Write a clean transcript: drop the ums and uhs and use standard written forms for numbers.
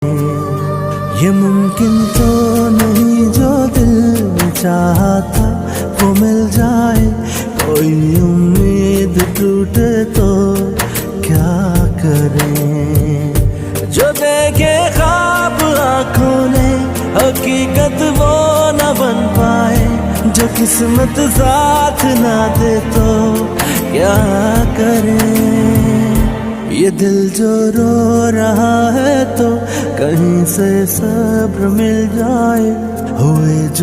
ये मुमकिन तो नहीं जो दिल में चाहता वो मिल जाए, कोई उम्मीद टूटे तो क्या करें। जो देखे ख्वाब आँखों ने हकीकत वो न बन पाए, जो किस्मत साथ ना दे तो क्या करें। ये दिल जो रो रहा है तो कहीं से सब्र मिल जाए, हुए जो